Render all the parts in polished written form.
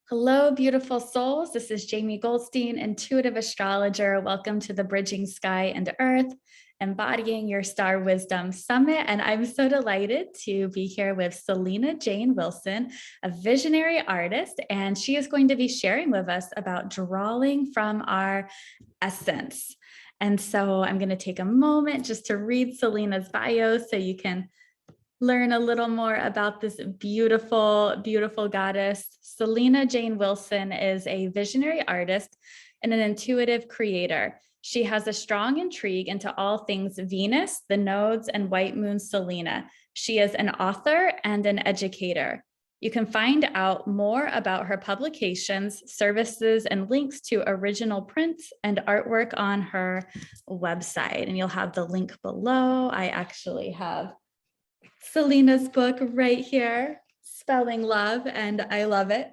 Hello, beautiful souls. This is Jamie Goldstein, intuitive astrologer. Welcome to the Bridging Sky and Earth, Embodying Your Star Wisdom Summit. And I'm so delighted to be here with Selena Jane Wilson, a visionary artist. And she is going to be sharing with us about drawing from our essence. And so I'm going to take a moment just to read Selena's bio so you can learn a little more about this beautiful, beautiful goddess. Selena Jane Wilson is a visionary artist and an intuitive creator. She has a strong intrigue into all things Venus, the nodes, and white moon Selena. She is an author and an educator. You can find out more about her publications, services, and links to original prints and artwork on her website. And you'll have the link below. I actually have Selena's book right here, Spelling Love, and I love it.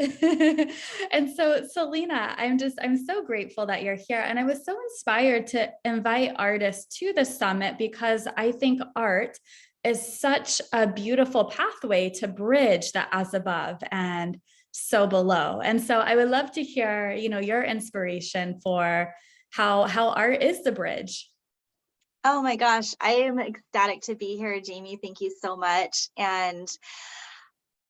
And so, Selena, I'm so grateful that you're here. And I was so inspired to invite artists to the summit because I think art is such a beautiful pathway to bridge the as above and so below. And so I would love to hear, your inspiration for how art is the bridge. Oh my gosh, I am ecstatic to be here, Jamie. Thank you so much. And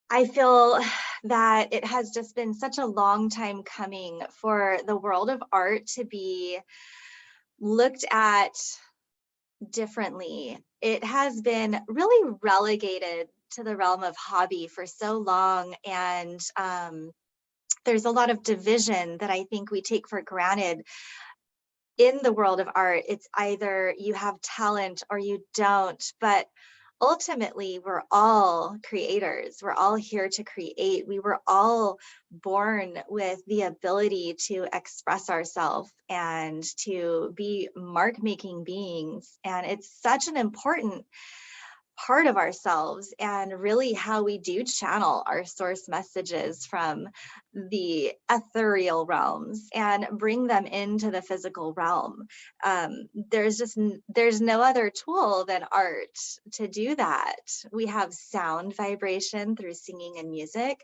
I feel that it has just been such a long time coming for the world of art to be looked at differently. It has been really relegated to the realm of hobby for so long. And there's a lot of division that I think we take for granted. In the world of art, it's either you have talent or you don't, but ultimately we're all creators. We're all here to create. We were all born with the ability to express ourselves and to be mark-making beings. And it's such an important part of ourselves and really how we do channel our source messages from the ethereal realms and bring them into the physical realm. There's no other tool than art to do that. We have sound vibration through singing and music.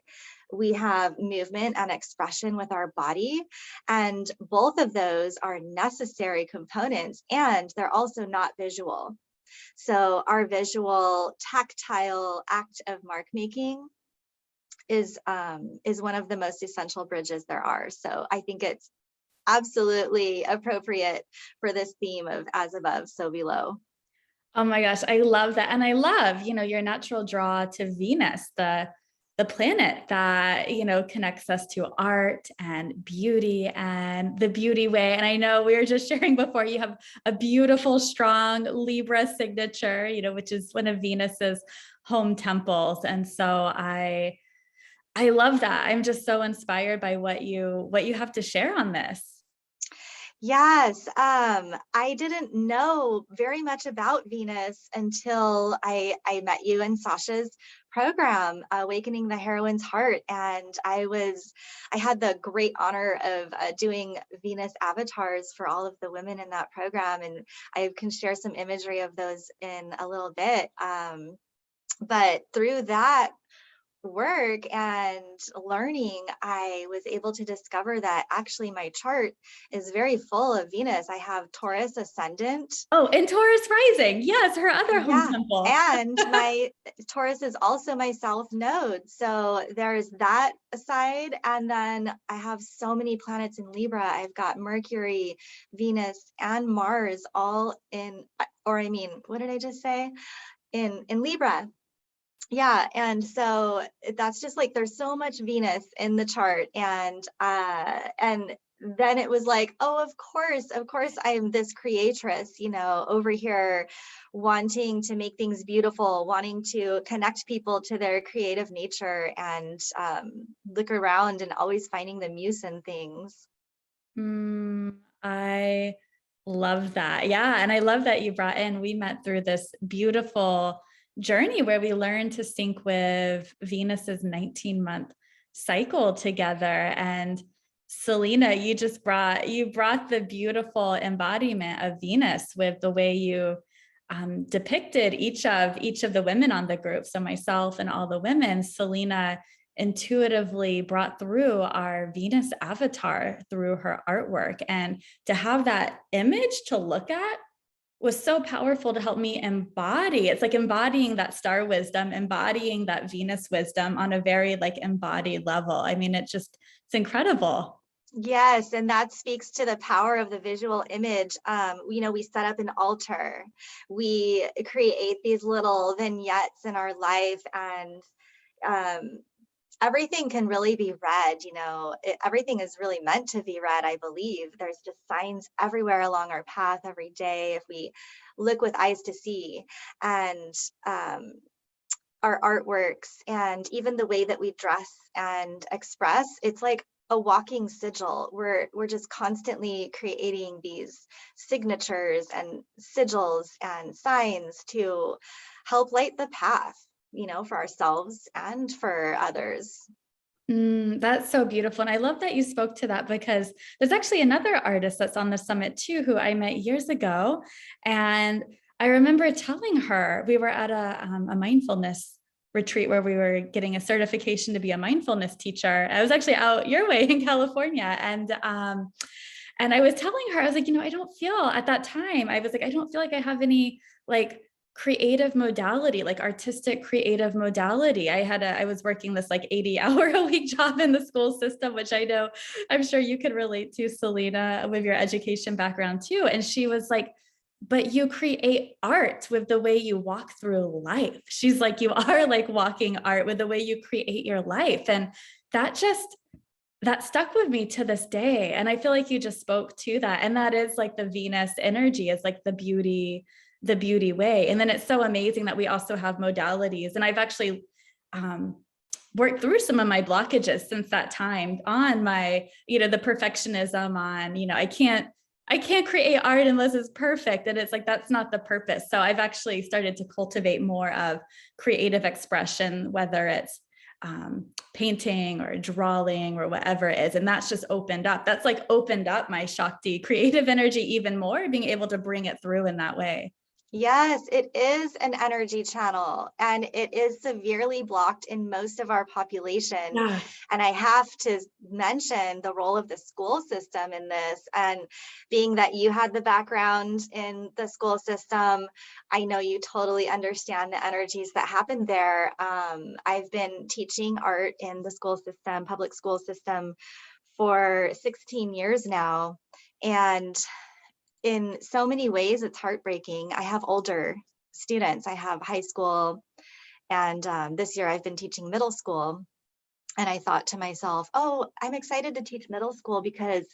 We have movement and expression with our body, and both of those are necessary components, and they're also not visual. So our visual tactile act of mark making is one of the most essential bridges there are. So I think it's absolutely appropriate for this theme of as above, so below. Oh my gosh, I love that. And I love, your natural draw to Venus, the planet that, connects us to art and beauty and the beauty way. And I know we were just sharing before, you have a beautiful, strong Libra signature, which is one of Venus's home temples. And so I love that. I'm just so inspired by what you have to share on this. Yes, I didn't know very much about Venus until I met you in Sasha's program, Awakening the Heroine's Heart. And I had the great honor of doing Venus avatars for all of the women in that program. And I can share some imagery of those in a little bit. But through that work and learning, I was able to discover that actually my chart is very full of Venus. I have Taurus ascendant. Oh, and Taurus rising. Yes, her other home temple. And my Taurus is also my south node. So there's that side. And then I have so many planets in Libra. I've got Mercury, Venus, and Mars all what did I just say? In Libra. Yeah, and so that's just like there's so much Venus in the chart, and then it was like, oh, of course I'm this creatress, over here wanting to make things beautiful, wanting to connect people to their creative nature, and look around and always finding the muse in things. I love that. Yeah, and I love that you brought in, we met through this beautiful journey where we learned to sync with Venus's 19-month cycle together. And Selena, you brought the beautiful embodiment of Venus with the way you depicted each of the women on the group. So myself and all the women. Selena, intuitively brought through our Venus avatar through her artwork. And to have that image to look at was so powerful to help me embody. It's like embodying that star wisdom, embodying that Venus wisdom on a very like embodied level. I mean, it's incredible. Yes, and that speaks to the power of the visual image. We set up an altar, we create these little vignettes in our life, and um, everything can really be read. Everything is really meant to be read, I believe. There's just signs everywhere along our path every day if we look with eyes to see. And our artworks and even the way that we dress and express, it's like a walking sigil. We're just constantly creating these signatures and sigils and signs to help light the path, for ourselves and for others. That's so beautiful. And I love that you spoke to that, because there's actually another artist that's on the summit too, who I met years ago. And I remember telling her, we were at a mindfulness retreat where we were getting a certification to be a mindfulness teacher. I was actually out your way in California. And I was telling her, I was like, I don't feel at that time, I was like, I don't feel like I have any like creative modality, like artistic creative modality. I was working this like 80-hour a week job in the school system, which I'm sure you could relate to, Selena, with your education background too. And she was like, but you create art with the way you walk through life. She's like, you are like walking art with the way you create your life. And that stuck with me to this day. And I feel like you just spoke to that. And that is like the Venus energy, is like the beauty way. And then it's so amazing that we also have modalities. And I've actually worked through some of my blockages since that time on my, the perfectionism on, I can't create art unless it's perfect. And it's like, that's not the purpose. So I've actually started to cultivate more of creative expression, whether it's painting or drawing or whatever it is. And that's just opened up. That's like opened up my Shakti creative energy even more, being able to bring it through in that way. Yes, it is an energy channel, and it is severely blocked in most of our population. Yeah. And I have to mention the role of the school system in this. And being that you had the background in the school system, I know you totally understand the energies that happen there. I've been teaching art in the school system, public school system, for 16 years now. And in so many ways, it's heartbreaking. I have older students, I have high school, and this year I've been teaching middle school. And I thought to myself, oh, I'm excited to teach middle school because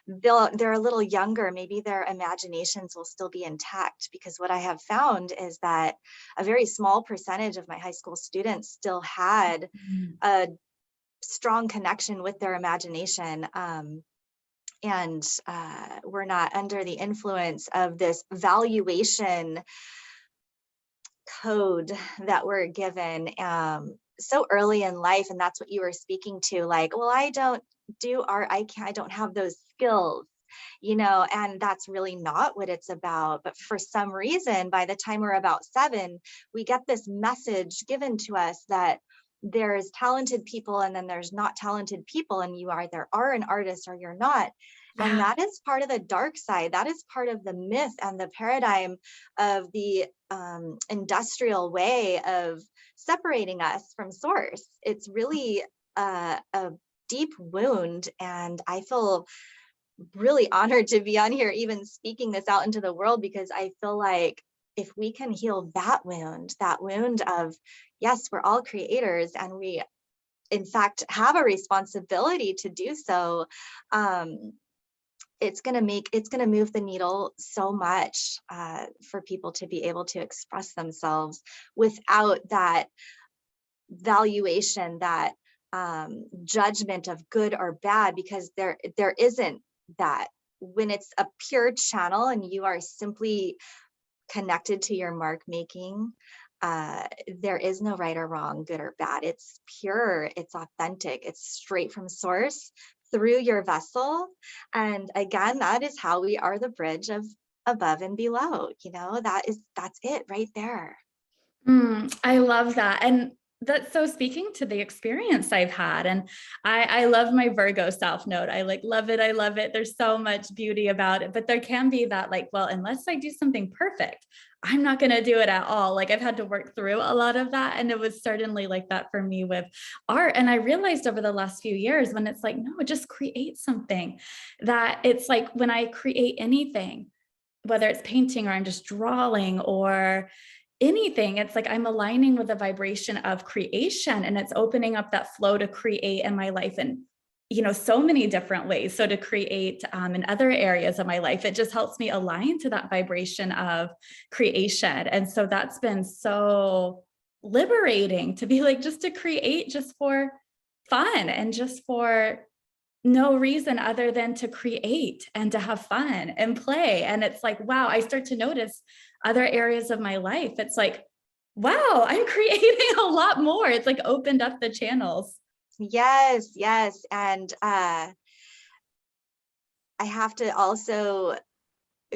they're a little younger. Maybe their imaginations will still be intact, because what I have found is that a very small percentage of my high school students still had a strong connection with their imagination. And we're not under the influence of this valuation code that we're given so early in life. And that's what you were speaking to, like, well, I don't do art, I don't have those skills, and that's really not what it's about. But for some reason, by the time we're about 7, we get this message given to us that there's talented people and then there's not talented people, and you either are an artist or you're not. And Yeah. that is part of the dark side. That is part of the myth and the paradigm of the industrial way of separating us from source. It's really a deep wound. And I feel really honored to be on here, even speaking this out into the world, because I feel like if we can heal that wound of, yes, we're all creators and we in fact have a responsibility to do so, it's going to move the needle so much for people to be able to express themselves without that valuation, that judgment of good or bad, because there isn't that. When it's a pure channel and you are simply connected to your mark making, there is no right or wrong, good or bad. It's pure, it's authentic, it's straight from source through your vessel. And again, that is how we are the bridge of above and below. That's it right there. I love that. And That's so speaking to the experience I've had. And I love my Virgo South Node. I like love it. I love it. There's so much beauty about it. But there can be that like, well, unless I do something perfect, I'm not going to do it at all. Like I've had to work through a lot of that. And it was certainly like that for me with art. And I realized over the last few years when it's like, no, just create something, that it's like when I create anything, whether it's painting or I'm just drawing or anything, it's like I'm aligning with the vibration of creation, and it's opening up that flow to create in my life in, so many different ways. So to create in other areas of my life, it just helps me align to that vibration of creation. And so that's been so liberating to be like, just to create just for fun and just for no reason other than to create and to have fun and play. And it's like, wow, I start to notice other areas of my life. It's like, wow, I'm creating a lot more. It's like opened up the channels. Yes, yes. And I have to also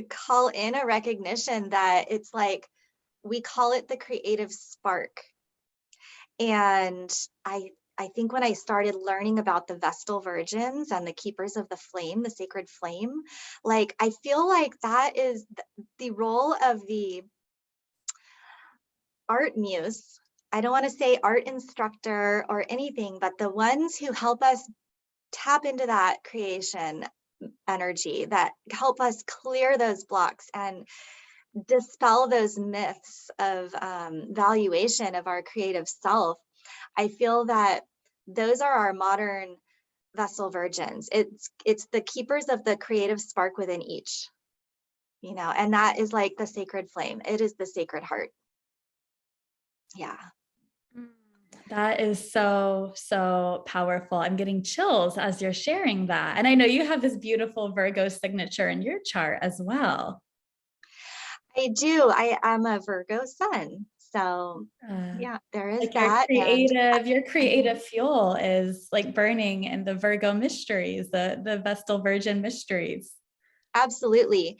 call in a recognition that it's like we call it the creative spark. And I think when I started learning about the Vestal Virgins and the keepers of the flame, the sacred flame, like I feel like that is the role of the art muse. I don't want to say art instructor or anything, but the ones who help us tap into that creation energy, that help us clear those blocks and dispel those myths of valuation of our creative self. I feel that those are our modern Vestal Virgins. It's the keepers of the creative spark within each, and that is like the sacred flame. It is the sacred heart. Yeah. That is so, so powerful. I'm getting chills as you're sharing that. And I know you have this beautiful Virgo signature in your chart as well. I do. I am a Virgo sun. So Uh, yeah, there is like that. And your creative fuel is like burning in the Virgo mysteries, the Vestal Virgin mysteries. absolutely.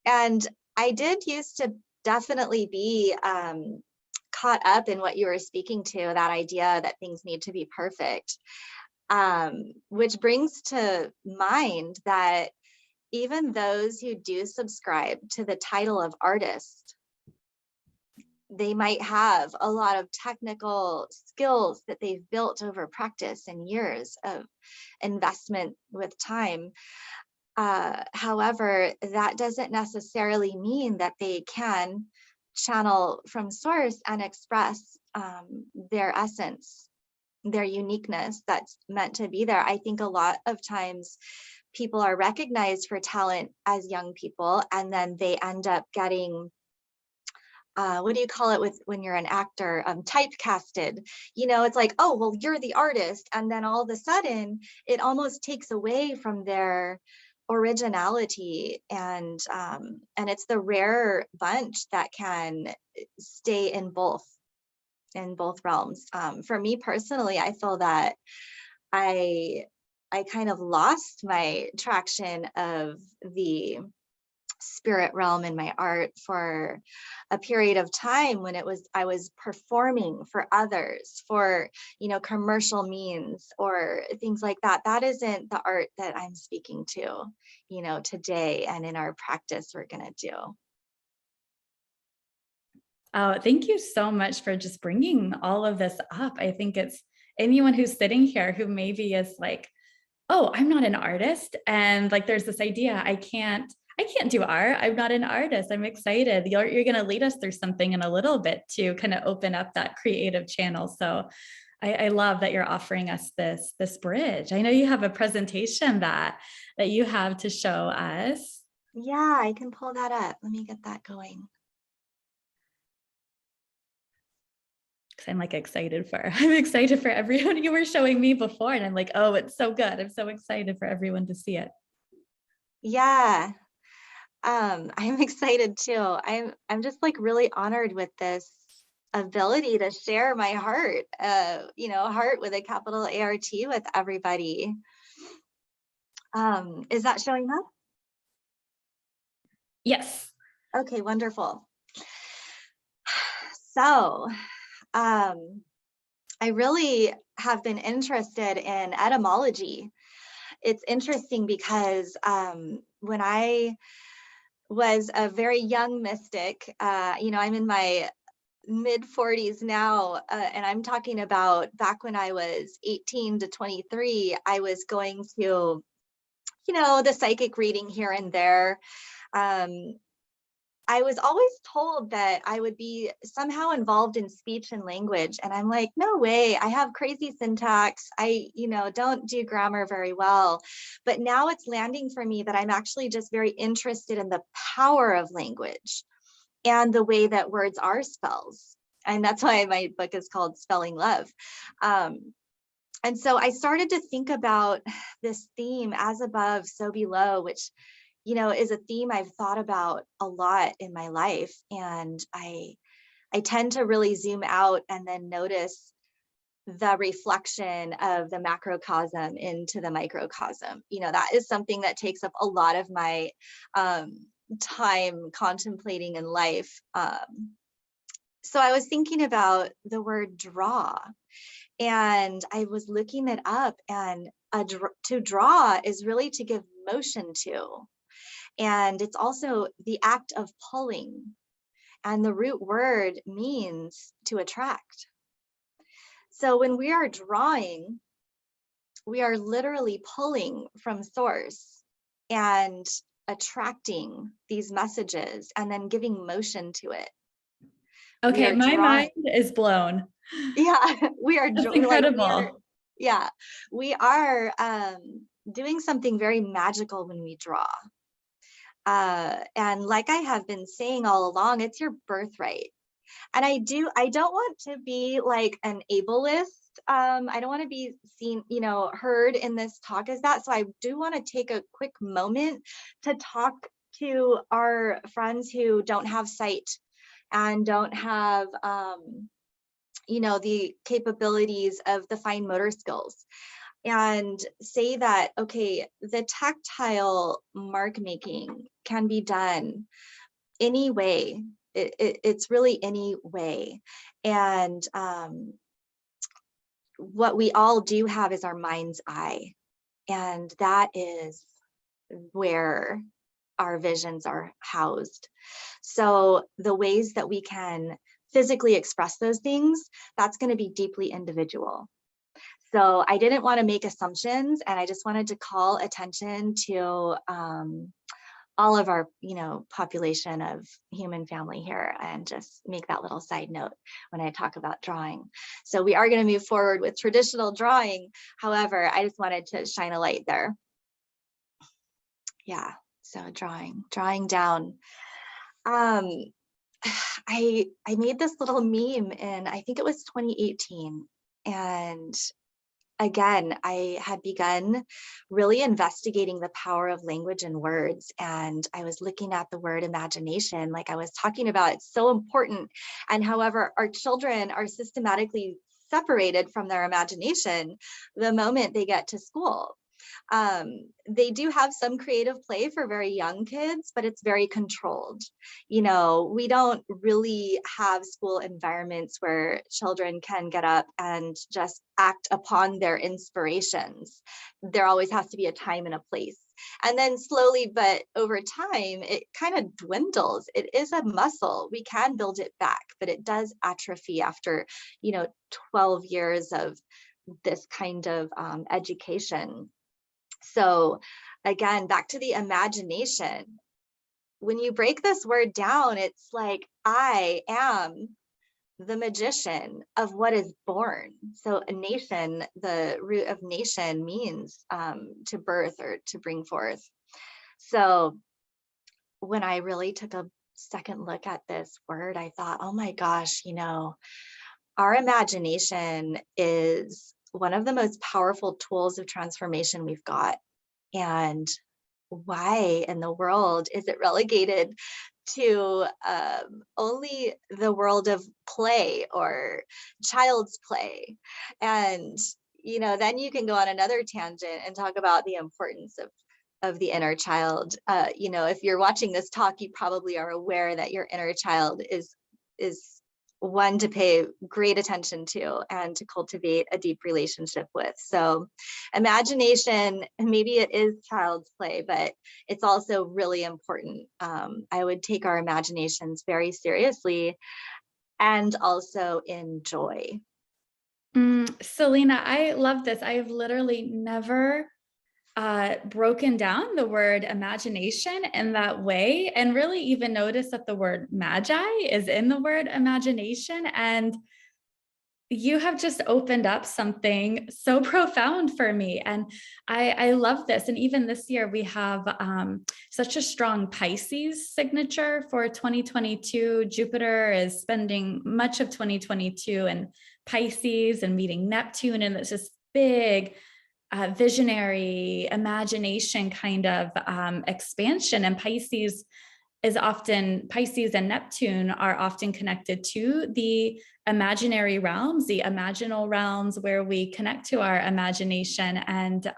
And I did used to definitely be caught up in what you were speaking to, that idea that things need to be perfect, which brings to mind that even those who do subscribe to the title of artist, they might have a lot of technical skills that they've built over practice and years of investment with time. However, that doesn't necessarily mean that they can channel from source and express their essence, their uniqueness that's meant to be there. I think a lot of times people are recognized for talent as young people, and then they end up getting what do you call it with when you're an actor, typecasted. It's like, oh well, you're the artist, and then all of a sudden it almost takes away from their originality. And it's the rare bunch that can stay in both realms. For me personally, I feel that I I kind of lost my traction of the spirit realm in my art for a period of time when I was performing for others for commercial means or things like that. That isn't the art that I'm speaking to today, and in our practice we're going to do. Oh, thank you so much for just bringing all of this up. I think it's anyone who's sitting here who maybe is like, oh, I'm not an artist. And like, there's this idea, I can't do art. I'm not an artist. I'm excited. You're going to lead us through something in a little bit to kind of open up that creative channel. So I love that you're offering us this bridge. I know you have a presentation that you have to show us. Yeah, I can pull that up. Let me get that going. I'm like I'm excited for everyone. You were showing me before and I'm like, oh, it's so good. I'm so excited for everyone to see it. Yeah. I'm excited too. I'm just like really honored with this ability to share my heart, heart with a capital ART with everybody. Is that showing up? Yes. Okay, wonderful. So, um, I really have been interested in etymology. It's interesting because when I was a very young mystic, I'm in my mid 40s now, and I'm talking about back when I was 18 to 23, I was going to, the psychic reading here and there. Um, I was always told that I would be somehow involved in speech and language. And I'm like, no way, I have crazy syntax. I, don't do grammar very well. But now it's landing for me that I'm actually just very interested in the power of language and the way that words are spells. And that's why my book is called Spelling Love. And so I started to think about this theme, as above, so below, which is a theme I've thought about a lot in my life. And I tend to really zoom out and then notice the reflection of the macrocosm into the microcosm. That is something that takes up a lot of my time contemplating in life. So I was thinking about the word draw, and I was looking it up, and to draw is really to give motion to. And it's also the act of pulling. And the root word means to attract. So when we are drawing, we are literally pulling from source and attracting these messages and then giving motion to it. We Okay, are my drawing. mind is blown. Yeah, That's we're incredible. yeah, we are doing something very magical when we draw. And like I have been saying all along, it's your birthright. And I don't want to be like an ableist. I don't want to be seen, heard in this talk as that. So I do want to take a quick moment to talk to our friends who don't have sight and don't have, the capabilities of the fine motor skills, and say that, okay, the tactile mark making can be done any way. It's really any way. And what we all do have is our mind's eye. And that is where our visions are housed. So the ways that we can physically express those things, that's going to be deeply individual. So I didn't want to make assumptions, and I just wanted to call attention to all of our, population of human family here, and just make that little side note when I talk about drawing. So we are going to move forward with traditional drawing. However, I just wanted to shine a light there. Yeah. So drawing down. Um, I made this little meme in, I think it was 2018. And again, I had begun really investigating the power of language and words. And I was looking at the word imagination, like I was talking about. It's so important. And however, our children are systematically separated from their imagination the moment they get to school. They do have some creative play for very young kids, but it's very controlled. We don't really have school environments where children can get up and just act upon their inspirations. There always has to be a time and a place. And then slowly, but over time, it kind of dwindles. It is a muscle. We can build it back, but it does atrophy after, 12 years of this kind of education. So again, back to the imagination. When you break this word down, it's like, I am the magician of what is born. So a nation, the root of nation means to birth or to bring forth. So when I really took a second look at this word, I thought, oh my gosh, our imagination is one of the most powerful tools of transformation we've got. And why in the world is it relegated to only the world of play or child's play? And then you can go on another tangent and talk about the importance of the inner child. If you're watching this talk, you probably are aware that your inner child is one to pay great attention to and to cultivate a deep relationship with. So imagination, maybe it is child's play, but it's also really important. I would take our imaginations very seriously and also enjoy. Selena, I love this. I have literally never broken down the word imagination in that way, and really even noticed that the word magi is in the word imagination. And you have just opened up something so profound for me. And I love this. And even this year, we have such a strong Pisces signature for 2022. Jupiter is spending much of 2022 in Pisces and meeting Neptune. And it's this big visionary imagination kind of expansion. And Pisces and Neptune are often connected to the imaginary realms, the imaginal realms where we connect to our imagination. And,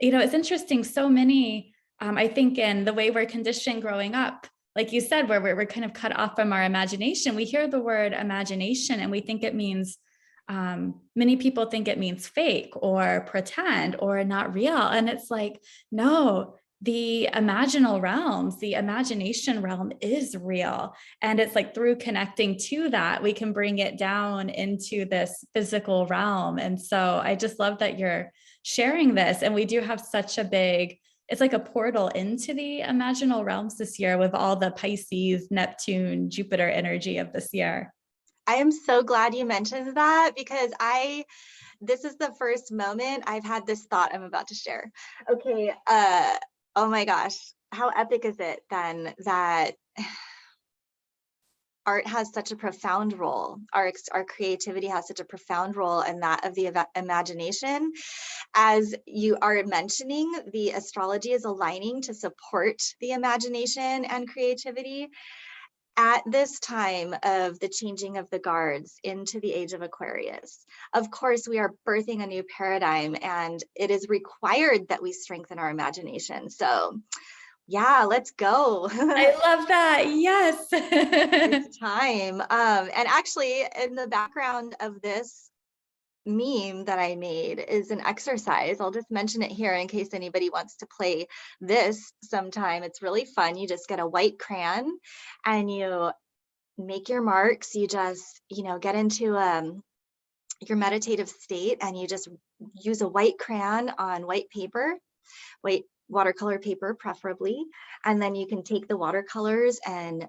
it's interesting. So many, I think, in the way we're conditioned growing up, like you said, where we're kind of cut off from our imagination, we hear the word imagination and we think it means, many people think it means fake or pretend or not real. And it's like, no, the imaginal realms, the imagination realm is real. And it's like through connecting to that, we can bring it down into this physical realm. And so I just love that you're sharing this. And we do have such a big, it's like a portal into the imaginal realms this year with all the Pisces, Neptune, Jupiter energy of this year. I am so glad you mentioned that, because this is the first moment I've had this thought I'm about to share. Okay, oh my gosh, how epic is it then that art has such a profound role, our creativity has such a profound role in that of the imagination. As you are mentioning, the astrology is aligning to support the imagination and creativity. At this time of the changing of the guards into the age of Aquarius, of course, we are birthing a new paradigm, and it is required that we strengthen our imagination. So yeah, let's go. I love that. Yes. It's time. And actually, in the background of this meme that I made is an exercise. I'll just mention it here in case anybody wants to play this sometime. It's really fun. You just get a white crayon and you make your marks. You just, get into your meditative state, and you just use a white crayon on white paper, white watercolor paper preferably, and then you can take the watercolors and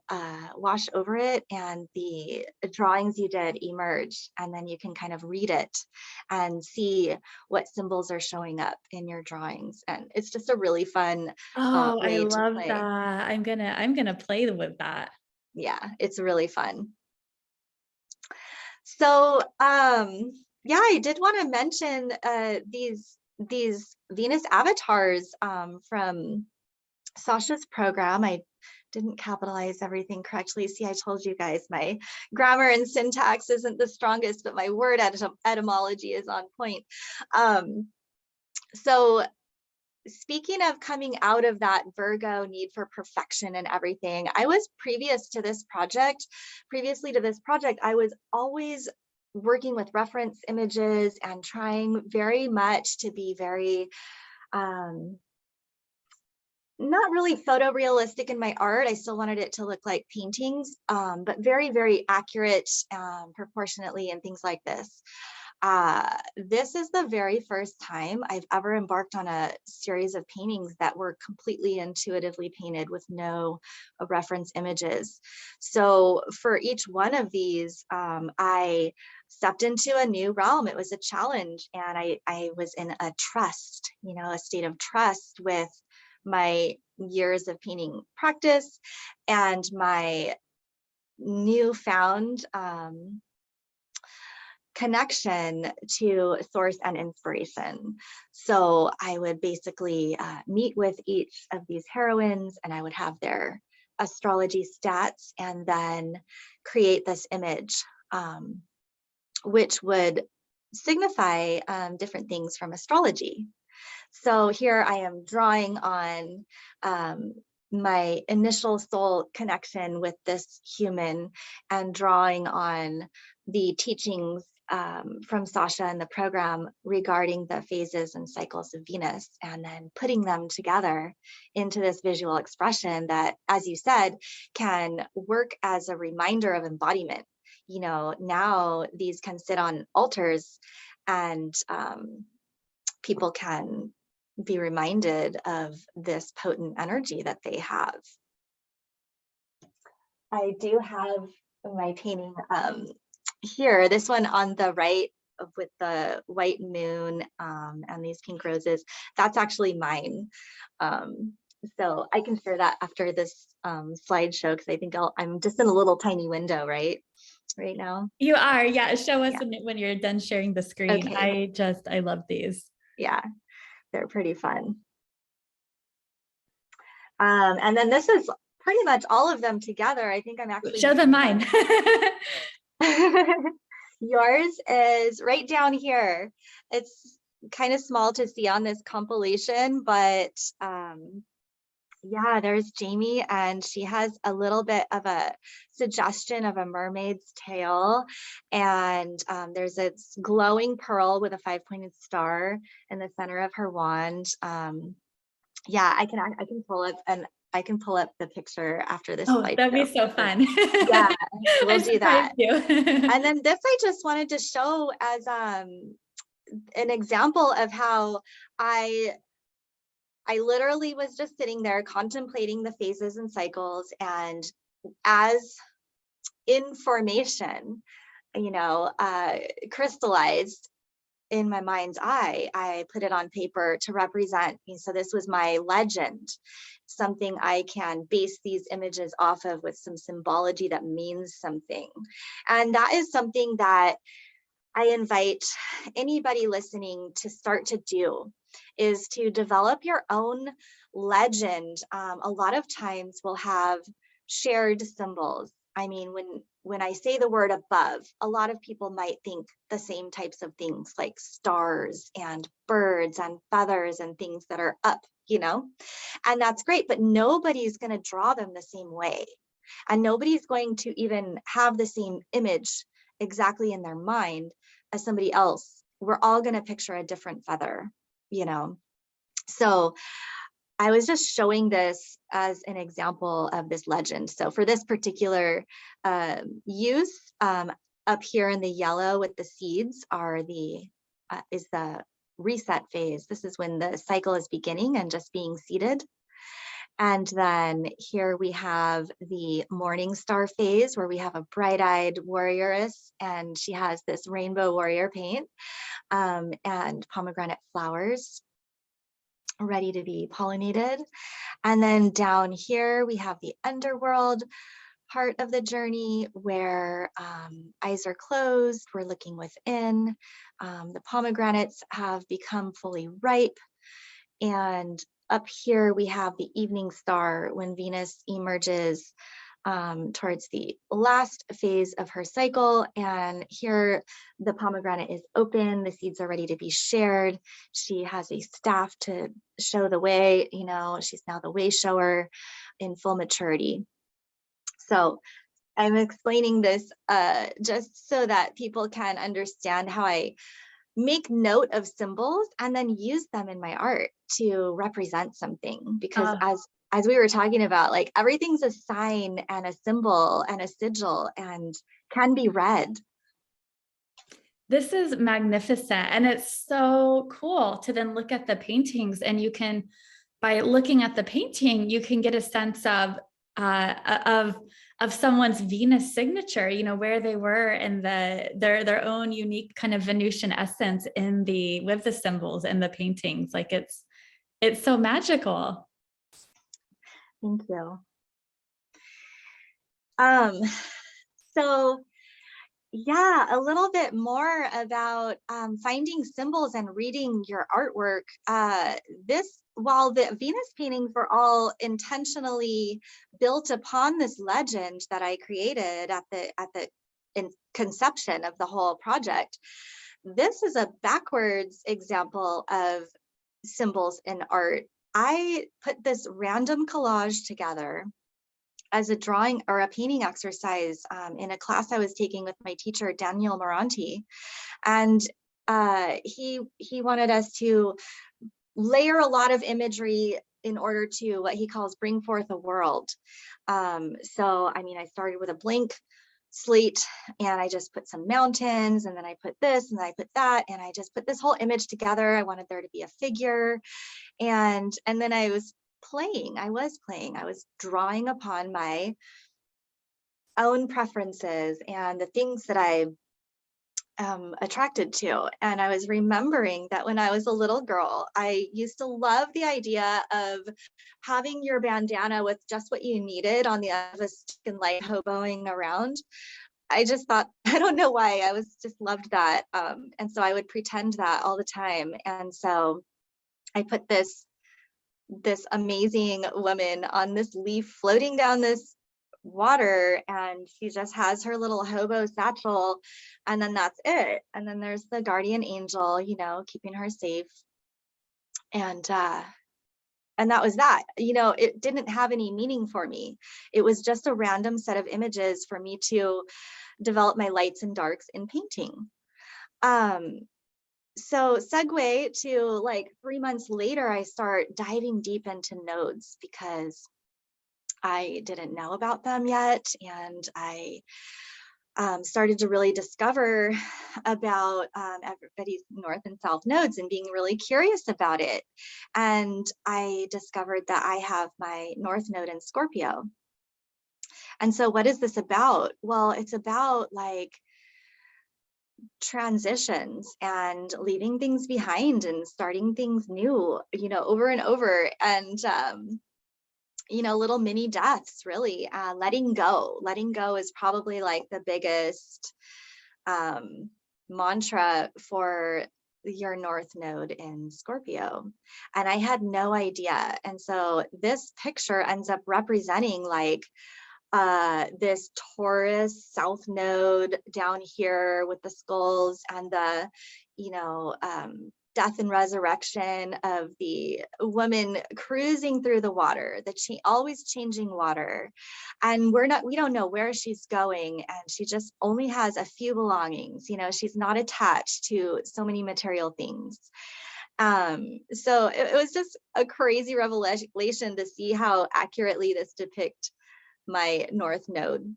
wash over it, and the drawings you did emerge, and then you can kind of read it and see what symbols are showing up in your drawings. And it's just a really fun Oh, I way to love play. that. I'm gonna play with that. Yeah, it's really fun. So yeah, I did want to mention these Venus avatars from Sasha's program. I didn't capitalize everything correctly. See, I told you guys my grammar and syntax isn't the strongest, but my word etymology is on point. So speaking of coming out of that Virgo need for perfection and everything, I was previously to this project, I was always working with reference images and trying very much to be very, not really photorealistic in my art. I still wanted it to look like paintings, but very, very accurate proportionately and things like this. This is the very first time I've ever embarked on a series of paintings that were completely intuitively painted with no reference images. So for each one of these, I stepped into a new realm. It was a challenge, and I was in a trust, a state of trust with my years of painting practice and my newfound connection to source and inspiration. So I would basically meet with each of these heroines, and I would have their astrology stats and then create this image, which would signify different things from astrology. So here I am drawing on my initial soul connection with this human and drawing on the teachings from Sasha and the program regarding the phases and cycles of Venus, and then putting them together into this visual expression that, as you said, can work as a reminder of embodiment. You know, now these can sit on altars, and people can be reminded of this potent energy that they have. I do have my painting here, this one on the right with the white moon and these pink roses, that's actually mine. So I can share that after this slideshow, because I think I'm just in a little tiny window right now. You are, yeah. Show us when you're done sharing the screen. Okay. I love these. Yeah, they're pretty fun. And then this is pretty much all of them together. I think I'm actually show them mine. Yours is right down here. It's kind of small to see on this compilation, but yeah, there's Jamie, and she has a little bit of a suggestion of a mermaid's tail, and there's this glowing pearl with a 5-pointed star in the center of her wand. Yeah, I can pull up, and I can pull up the picture after this. Oh, that'd be so fun. Yeah, we'll do that. You. And then this I just wanted to show as an example of how I literally was just sitting there contemplating the phases and cycles, and as information, you know, crystallized in my mind's eye, I put it on paper to represent. So this was my legend, something I can base these images off of with some symbology that means something. And that is something that I invite anybody listening to start to do, is to develop your own legend. A lot of times we'll have shared symbols. I mean, when I say the word above, a lot of people might think the same types of things like stars and birds and feathers and things that are up, you know, and that's great, but nobody's going to draw them the same way. And nobody's going to even have the same image exactly in their mind as somebody else. We're all going to picture a different feather, you know. So I was just showing this as an example of this legend. So for this particular use, up here in the yellow with the seeds are is the reset phase. This is when the cycle is beginning and just being seeded. And then here we have the morning star phase, where we have a bright-eyed warrioress, and she has this rainbow warrior paint and pomegranate flowers ready to be pollinated. And then down here we have the underworld part of the journey, where eyes are closed, we're looking within. The pomegranates have become fully ripe, and up here we have the evening star, when Venus emerges towards the last phase of her cycle. And here the pomegranate is open, the seeds are ready to be shared. She has a staff to show the way, you know, she's now the way shower in full maturity. So I'm explaining this just so that people can understand how I make note of symbols and then use them in my art to represent something. Because as we were talking about, like, everything's a sign and a symbol and a sigil and can be read. This is magnificent. And it's so cool to then look at the paintings, and you can, by looking at the painting, you can get a sense of someone's Venus signature, you know, where they were in their own unique kind of Venusian essence with the symbols and the paintings. Like it's so magical. Thank you. So yeah, a little bit more about finding symbols and reading your artwork. While the Venus paintings were all intentionally built upon this legend that I created at the conception of the whole project, this is a backwards example of symbols in art. I put this random collage together as a drawing or a painting exercise in a class I was taking with my teacher, Daniel Moranti. And he wanted us to layer a lot of imagery in order to what he calls bring forth a world. So, I mean, I started with a blank slate and I just put some mountains, and then I put this and then I put that, and I just put this whole image together. I wanted there to be a figure, and then I was playing. I was drawing upon my own preferences and the things that I attracted to. And I was remembering that when I was a little girl, I used to love the idea of having your bandana with just what you needed on the end of a stick and like hoboing around. I just thought, I don't know why, I was just loved that. And so I would pretend that all the time. And so I put this amazing woman on this leaf floating down this water, and she just has her little hobo satchel, and then that's it. And then there's the guardian angel, you know, keeping her safe. And that was that. You know, it didn't have any meaning for me. It was just a random set of images for me to develop my lights and darks in painting. So segue to like 3 months later, I start diving deep into nodes because I didn't know about them yet. And I started to really discover about everybody's north and south nodes and being really curious about it. And I discovered that I have my north node in Scorpio. And so what is this about? Well, it's about like transitions and leaving things behind and starting things new, you know, over and over. And you know, little mini deaths, really. Letting go is probably like the biggest mantra for your north node in Scorpio. And I had no idea. And so this picture ends up representing like this Taurus south node down here with the skulls and the, you know, death and resurrection of the woman cruising through the water, the always changing water. And we don't know where she's going. And she just only has a few belongings. You know, she's not attached to so many material things. So it was just a crazy revelation to see how accurately this depicts my north node.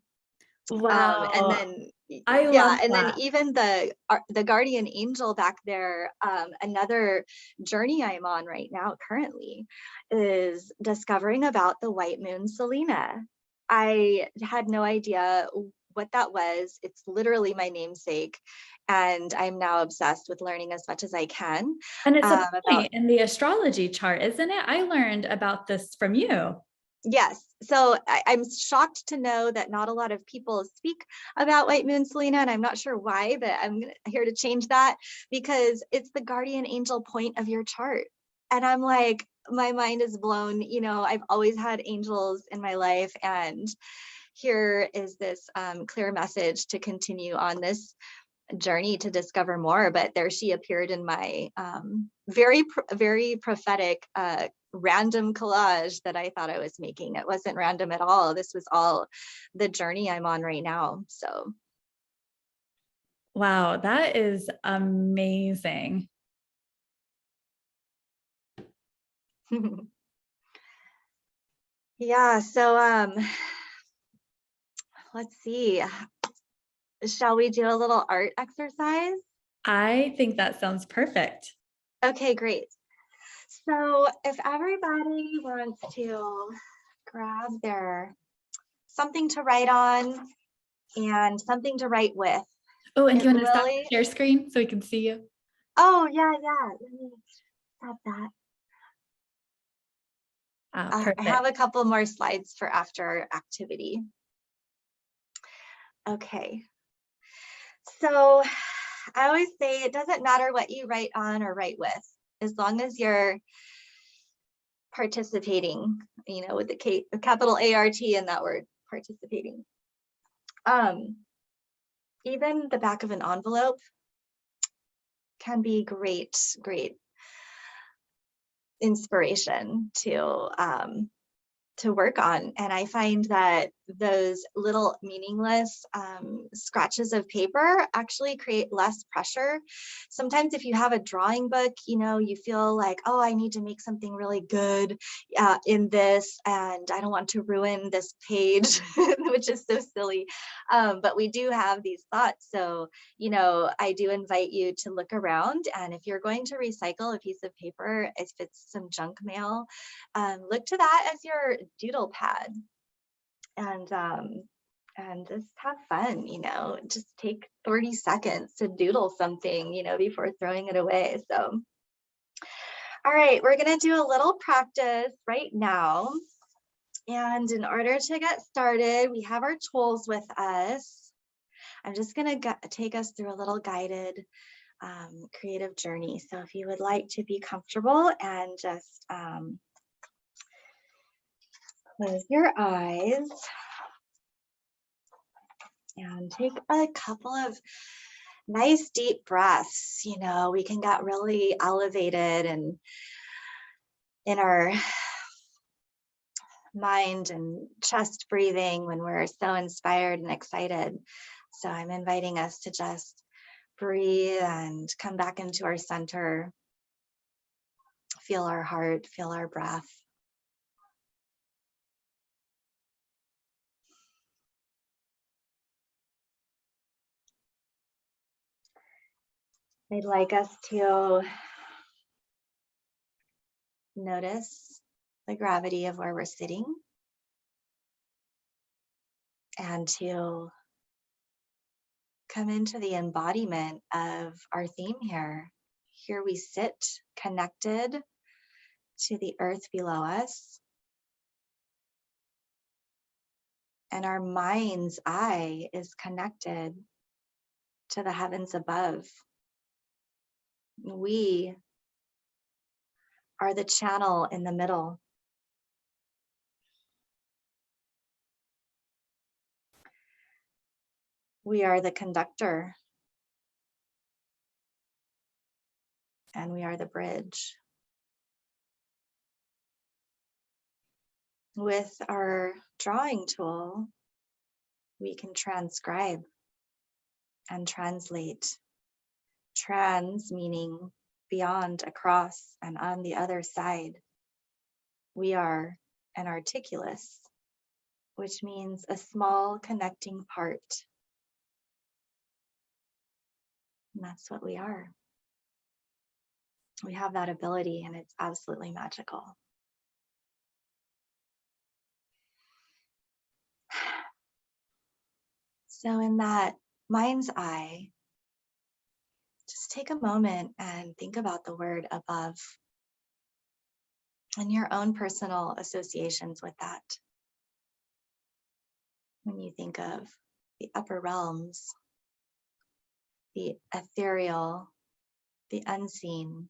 And Wow. then I yeah, love and then that. even the guardian angel back there, another journey I'm on right now currently is discovering about the white moon Selena. I had no idea what that was. It's literally my namesake, and I'm now obsessed with learning as much as I can And it's a about. point in the astrology chart, isn't it? I learned about this from you. Yes. So I'm shocked to know that not a lot of people speak about white moon Selena, and I'm not sure why, but I'm here to change that because it's the guardian angel point of your chart. And I'm like, my mind is blown. You know, I've always had angels in my life, and here is this clear message to continue on this journey to discover more. But there she appeared in my very prophetic random collage that I thought I was making. It wasn't random at all. This was all the journey I'm on right now. So Wow, that is amazing. yeah, so let's see. Shall we do a little art exercise? I think that sounds perfect. Okay, great. So if everybody wants to grab their something to write on and something to write with, Oh, and do it you want to stop really, the share screen so we can see you? oh yeah, let me stop that. Ah, I have perfect. a couple more slides for after activity. Okay, so I always say it doesn't matter what you write on or write with, as long as you're participating, you know, with the capital ART in that word, participating. Even the back of an envelope can be great. inspiration to work on. And I find that those little meaningless scratches of paper actually create less pressure. Sometimes if you have a drawing book, you know, you feel like, oh, I need to make something really good in this, and I don't want to ruin this page, which is so silly. But we do have these thoughts. So, you know, I do invite you to look around. And if you're going to recycle a piece of paper, if it's some junk mail, look to that as your doodle pad, and just have fun, you know, just take 30 seconds to doodle something, you know, before throwing it away. So, all right, we're going to do a little practice right now. And in order to get started, we have our tools with us. I'm just going to take us through a little guided creative journey. So if you would like to be comfortable and just close your eyes and take a couple of nice deep breaths. You know, we can get really elevated and in our mind and chest breathing when we're so inspired and excited. So I'm inviting us to just breathe and come back into our center. Feel our heart, feel our breath. I'd like us to notice the gravity of where we're sitting and to come into the embodiment of our theme here. Here we sit connected to the earth below us, and our mind's eye is connected to the heavens above. We are the channel in the middle. We are the conductor, and we are the bridge. With our drawing tool, we can transcribe and translate. Trans meaning beyond, across, and on the other side. We are an articulus, which means a small connecting part. And that's what we are. We have that ability, and it's absolutely magical. So in that mind's eye, just take a moment and think about the word above and your own personal associations with that. When you think of the upper realms, the ethereal, the unseen,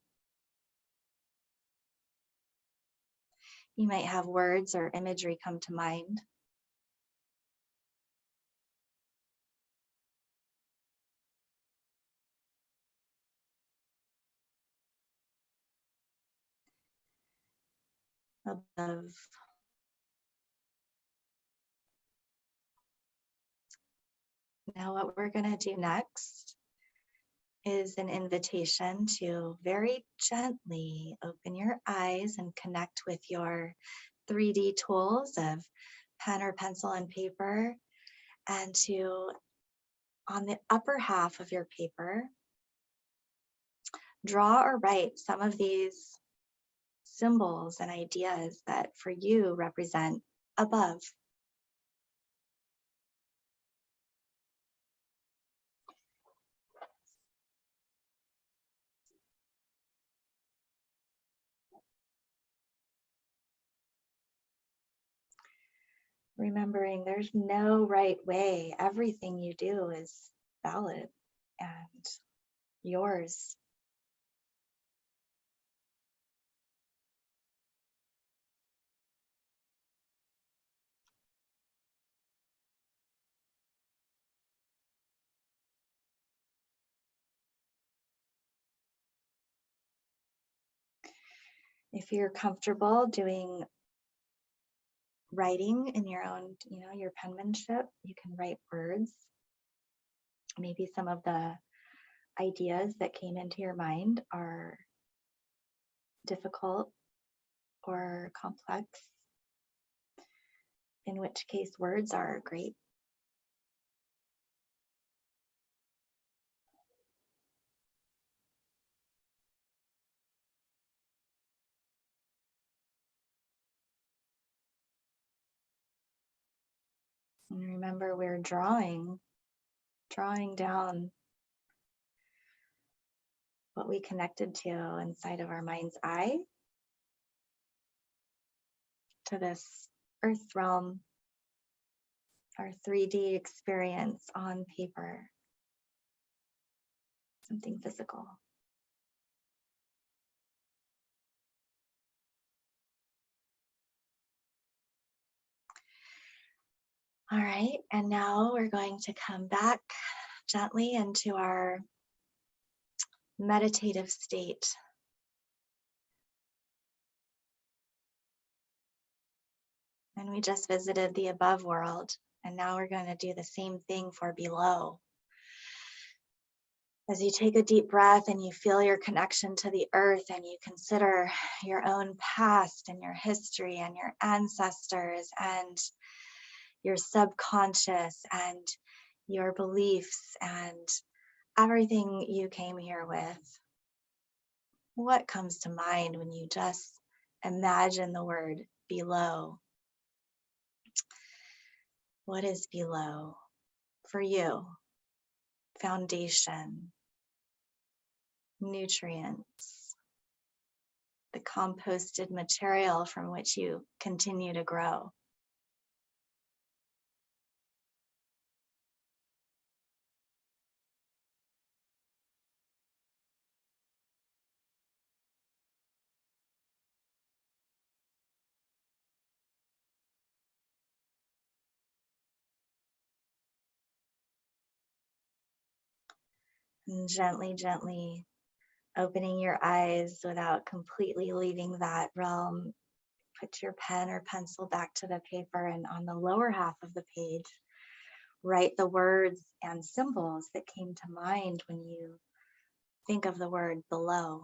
you might have words or imagery come to mind. Above. Now what we're going to do next is an invitation to very gently open your eyes and connect with your 3D tools of pen or pencil and paper, and to, on the upper half of your paper, draw or write some of these symbols and ideas that for you represent above. Remembering there's no right way. Everything you do is valid and yours. If you're comfortable doing writing in your own, your penmanship, you can write words. Maybe some of the ideas that came into your mind are difficult or complex, in which case words are great. And remember, we're drawing down what we connected to inside of our mind's eye to this earth realm, our 3D experience on paper, something physical. All right, and now we're going to come back gently into our meditative state. And we just visited the above world, and now we're going to do the same thing for below. As you take a deep breath and you feel your connection to the earth and you consider your own past and your history and your ancestors and your subconscious and your beliefs and everything you came here with, what comes to mind when you just imagine the word below? What is below for you? Foundation, nutrients, the composted material from which you continue to grow. And gently, gently opening your eyes without completely leaving that realm. Put your pen or pencil back to the paper, and on the lower half of the page, write the words and symbols that came to mind when you think of the word below.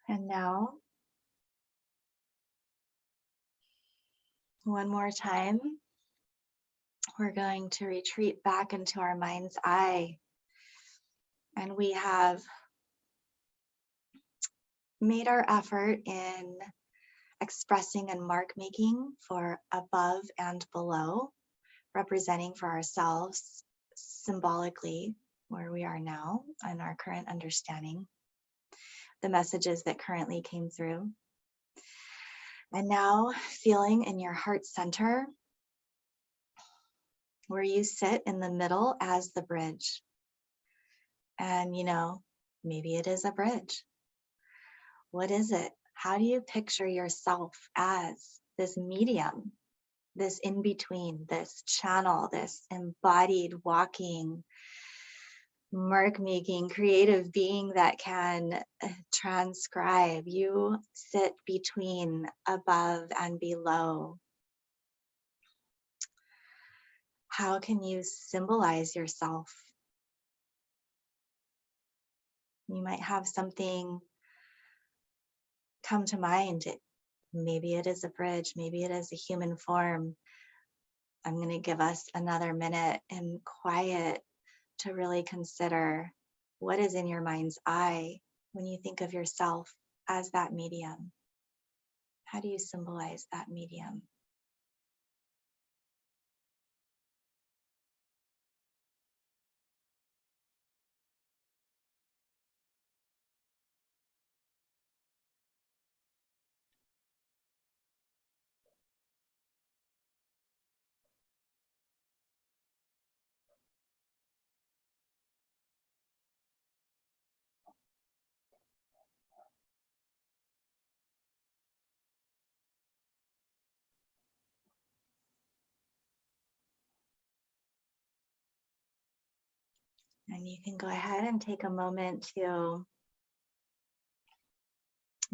And now, one more time, we're going to retreat back into our mind's eye. And we have made our effort in expressing and mark making for above and below, representing for ourselves symbolically where we are now and our current understanding. the messages that currently came through. And now feeling in your heart center where you sit in the middle as the bridge. And maybe it is a bridge. What is it? How do you picture yourself as this medium, this in between, this channel, this embodied walking, mark making, creative being that can transcribe? You sit between above and below. How can you symbolize yourself? You might have something come to mind. Maybe it is a bridge, maybe it is a human form. I'm going to give us another minute in quiet to really consider what is in your mind's eye when you think of yourself as that medium. How do you symbolize that medium? And you can go ahead and take a moment to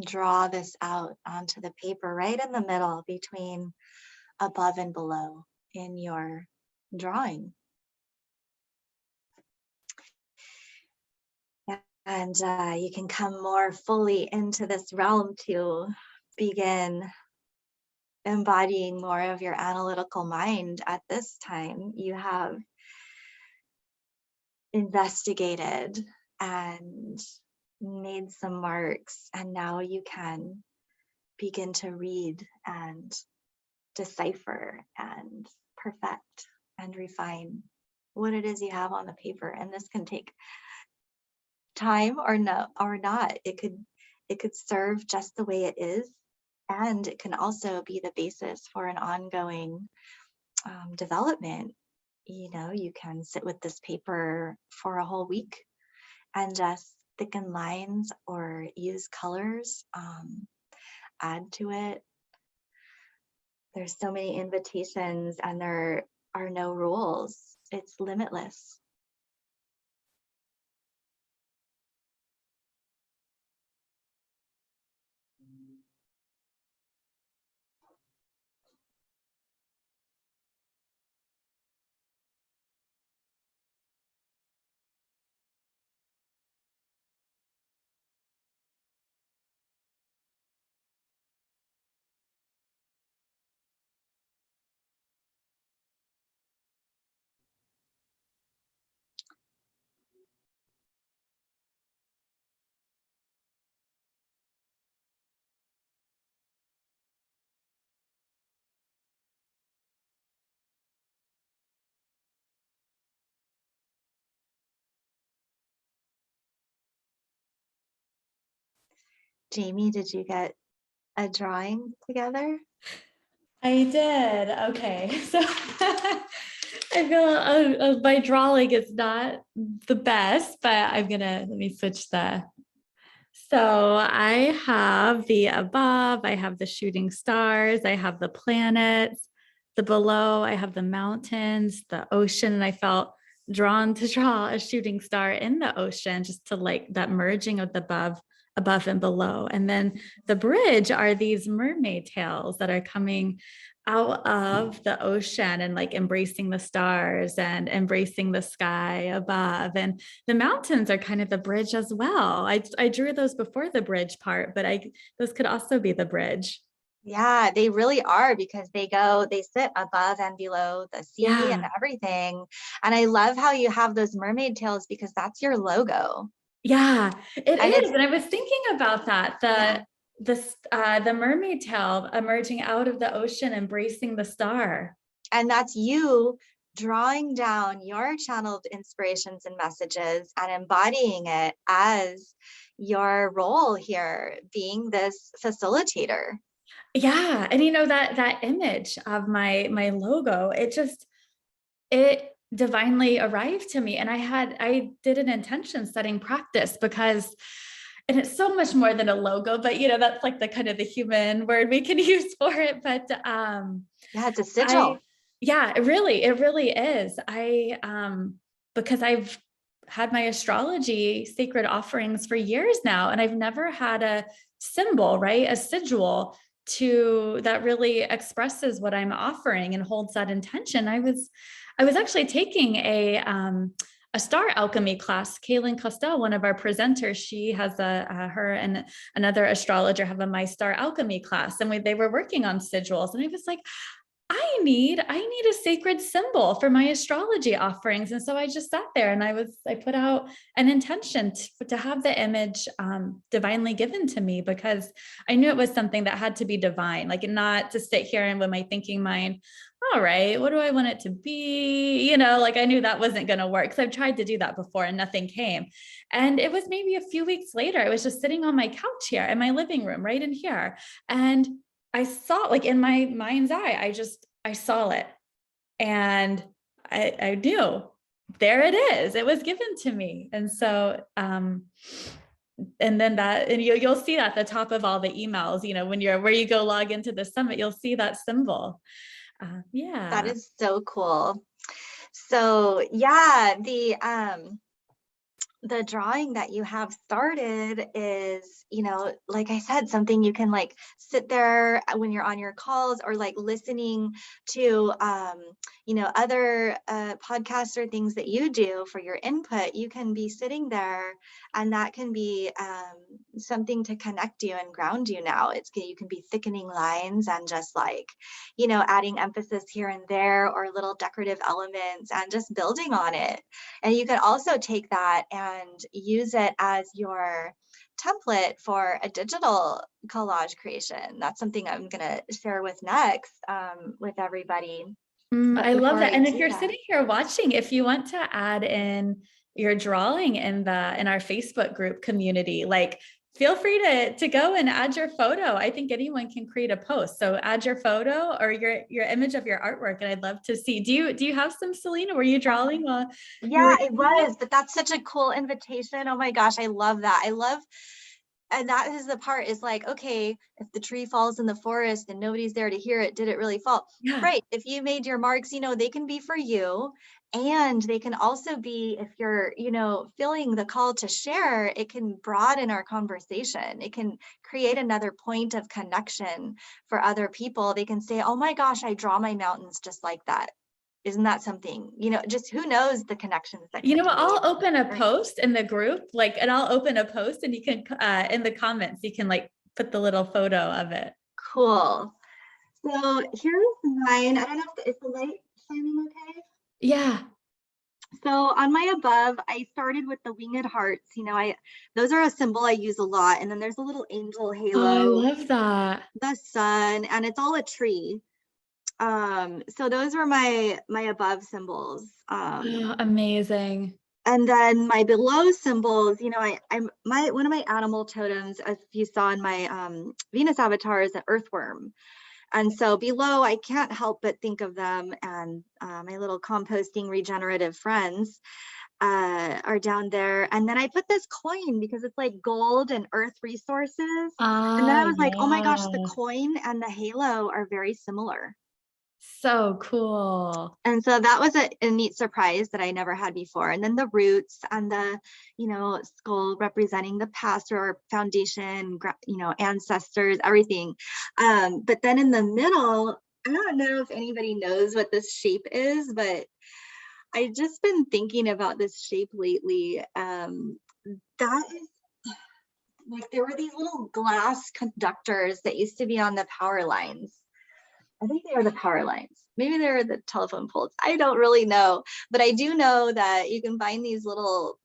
draw this out onto the paper right in the middle between above and below in your drawing. And you can come more fully into this realm to begin embodying more of your analytical mind. At this time, you have investigated and made some marks, and now you can begin to read and decipher and perfect and refine what it is you have on the paper. And this can take time or not. It could serve just the way it is, and it can also be the basis for an ongoing development. You can sit with this paper for a whole week and just thicken lines or use colors, add to it. There's so many invitations and there are no rules. It's limitless. Jamie, did you get a drawing together? I did. Okay. So I feel my drawing is not the best, but let me switch so I have the above, I have the shooting stars, I have the planets, the below, I have the mountains, the ocean, and I felt drawn to draw a shooting star in the ocean, just to like that merging of the above and below. And then the bridge are these mermaid tails that are coming out of the ocean and like embracing the stars and embracing the sky above. And the mountains are kind of the bridge as well. I drew those before the bridge part, but those could also be the bridge. Yeah, they really are, because they sit above and below the sea and Yeah. everything. And I love how you have those mermaid tails, because that's your logo. Yeah, it And is. it's, And I was thinking about that. yeah, The mermaid tail emerging out of the ocean, embracing the star. and that's you drawing down your channeled inspirations and messages and embodying it as your role here being this facilitator. Yeah. And that image of my logo, it divinely arrived to me. And I did an intention setting practice because, and it's so much more than a logo, but that's like the kind of the human word we can use for it. But Yeah, it's a I, sigil. yeah, it really is. Because I've had my astrology sacred offerings for years now, and I've never had a symbol, right? A sigil that really expresses what I'm offering and holds that intention. I was actually taking a star alchemy class. Kaylin Costel, one of our presenters, she has her and another astrologer have a My Star Alchemy class, and they were working on sigils, and I was like, I need a sacred symbol for my astrology offerings. And so I just sat there and I put out an intention to have the image divinely given to me, because I knew it was something that had to be divine, like not to sit here and with my thinking mind, all right, what do I want it to be? Like I knew that wasn't going to work, because I've tried to do that before and nothing came. And it was maybe a few weeks later, I was just sitting on my couch here in my living room, right in here. And I saw, like in my mind's eye, I saw it, and I knew, there it is. It was given to me. And so, and then and you'll see that at the top of all the emails, where you go log into the summit, you'll see that symbol. That Yeah. is so cool. So yeah, the drawing that you have started is, like I said, something you can like sit there when you're on your calls, or like listening to, other podcasts or things that you do for your input. You can be sitting there, and that can be something to connect you and ground you. Now you can be thickening lines and just like, adding emphasis here and there, or little decorative elements, and just building on it. And you can also take that and use it as your template for a digital collage creation. That's something I'm going to share with next, with everybody. But I love before that. I And if do you're that, sitting here watching, if you want to add in your drawing in our Facebook group community, like feel free to go and add your photo. I think anyone can create a post. So add your photo or your image of your artwork. And I'd love to see. Do you have some, Selena? Were you drawing while you yeah, were it doing that? was, but that's such a cool invitation. Oh my gosh, I love that. And that is the part, is like, okay, if the tree falls in the forest and nobody's there to hear it, did it really fall? Yeah. Right. If you made your marks, they can be for you. And they can also be, if you're, feeling the call to share, it can broaden our conversation. It can create another point of connection for other people. They can say, oh my gosh, I draw my mountains just like that. Isn't that something? Just who knows the connections that You can know be what? I'll made. open a Right. post in the group, and I'll open a post, and you can, in the comments, you can like put the little photo of it. Cool. So here's mine. I don't know if is the light shining okay. Yeah. So on my above, I started with the winged hearts. Those are a symbol I use a lot. And then there's a little angel Oh, I halo, love that. the sun, and it's all a tree. So those are my above symbols. Oh, amazing. And then my below symbols, I'm one of my animal totems, as you saw in my Venus avatar, is an earthworm. And so below, I can't help but think of them, and my little composting regenerative friends are down there. And then I put this coin because it's like gold and earth resources. And then Ah, I was like, oh my gosh, the yeah. coin and the halo are very similar. So cool. And so that was a neat surprise that I never had before. And then the roots and the, skull representing the past or foundation, ancestors, everything. But then in the middle, I don't know if anybody knows what this shape is, but I've just been thinking about this shape lately. That is like, there were these little glass conductors that used to be on the power lines. I think they are the power lines. Maybe they're the telephone poles. I don't really know, but I do know that you can find these little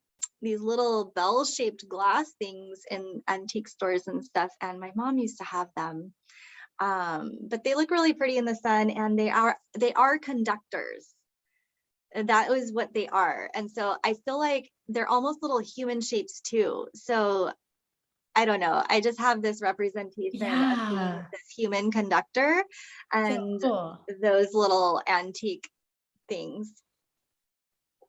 bell-shaped glass things in antique stores and stuff. And my mom used to have them. But they look really pretty in the sun, and they are conductors. That is what they are. And so I feel like they're almost little human shapes too. So I don't know. I just have this representation of being Yeah, this human conductor so and cool. those little antique things.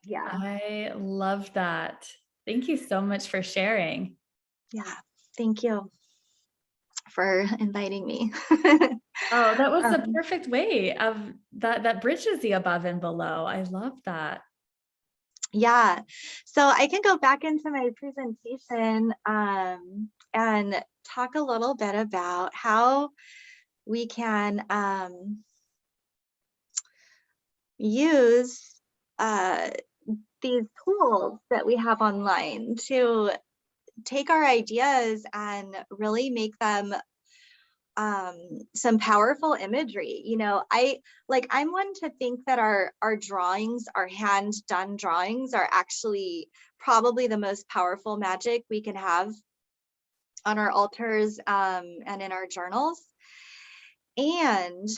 Yeah. I love that. Thank you so much for sharing. Yeah. Thank you for inviting me. Oh, that was a Um, perfect way of that bridges the above and below. I love that. yeah. So I can go back into my presentation and talk a little bit about how we can use uh, these tools that we have online to take our ideas and really make them some powerful imagery. You know, I'm one to think that our drawings, our hand done drawings, are actually probably the most powerful magic we can have on our altars and in our journals. And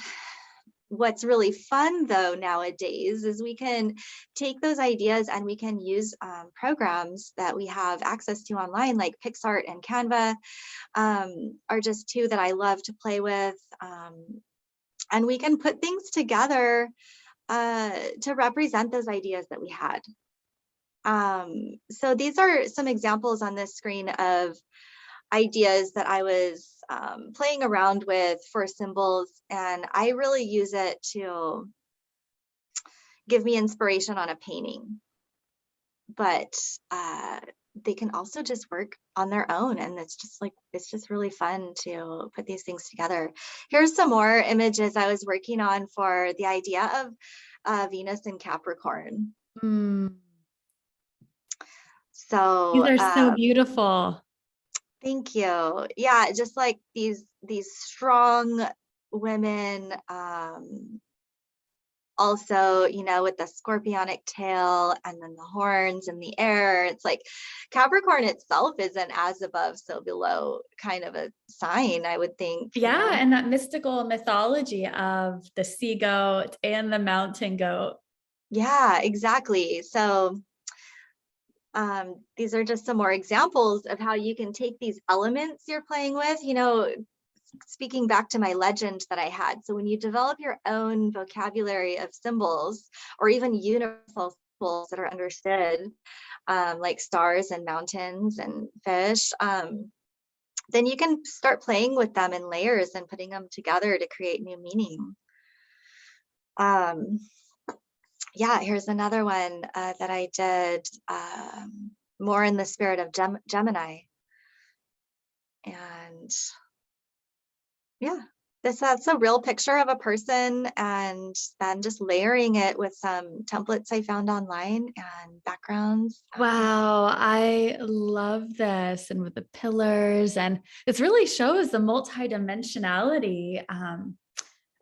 what's really fun though nowadays is we can take those ideas and we can use programs that we have access to online, like PixArt and Canva are just two that I love to play with. And we can put things together to represent those ideas that we had. So these are some examples on this screen of ideas that I was playing around with for symbols, and I really use it to give me inspiration on a painting. But they can also just work on their own, and it's just really fun to put these things together. Here's some more images I was working on for the idea of Venus in Capricorn. Mm, these So are so beautiful. thank you. Yeah, just like these strong women, also, you know, with the scorpionic tail and then the horns in the air. It's like Capricorn itself isn't as above, so below kind of a sign, I would think, you Yeah, know? and that mystical mythology of the sea goat and the mountain goat. Yeah, exactly. So these are just some more examples of how you can take these elements you're playing with, you know, speaking back to my legend that I had. So when you develop your own vocabulary of symbols or even universal symbols that are understood, like stars and mountains and fish, then you can start playing with them in layers and putting them together to create new meaning. Um, yeah, here's another one that I did more in the spirit of Gemini. And yeah, that's a real picture of a person, and then just layering it with some templates I found online and backgrounds. Wow, I love this. And with the pillars, and this really shows the multidimensionality.